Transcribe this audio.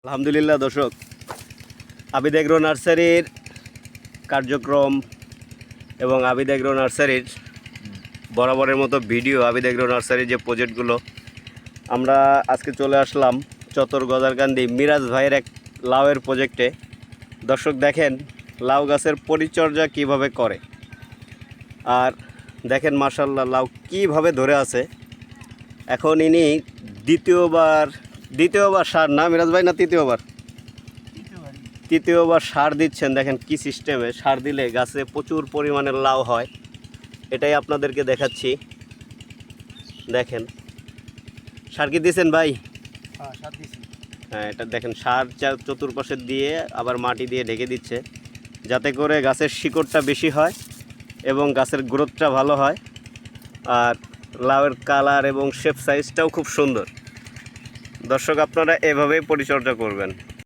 আলহামদুলিল্লাহ দর্শক, আবিদ এগ্রো নার্সারির কার্যক্রম এবং আবিদ এগ্রো নার্সারির বরাবরের মতো ভিডিও, আবিদ এগ্রো নার্সারির যে প্রজেক্টগুলো, আমরা আজকে চলে আসলাম চতর গজারকান্দি মিরাজ ভাইয়ের এক লাউয়ের প্রজেক্টে। দর্শক দেখেন লাউ গাছের পরিচর্যা কিভাবে করে, আর দেখেন মাশাআল্লাহ লাউ কিভাবে ধরে আছে। এখন ইনি দ্বিতীয়বার সার না মিরাজ ভাই, না তৃতীয়বার সার দিচ্ছেন। দেখেন কি সিস্টেমে সার দিলে গাছে প্রচুর পরিমাণের লাউ হয়, এটাই আপনাদেরকে দেখাচ্ছি। দেখেন সার কি দিয়েছেন ভাই? হ্যাঁ, এটা দেখেন সার চতুর্পাশে দিয়ে আবার মাটি দিয়ে ঢেকে দিচ্ছে, যাতে করে গাছের শিকড়টা বেশি হয় এবং গাছের গ্রোথটা ভালো হয়, আর লাউয়ের কালার এবং শেপ সাইজটাও খুব সুন্দর। দর্শক আপনারা এভাবেই পরিচর্যা করবেন।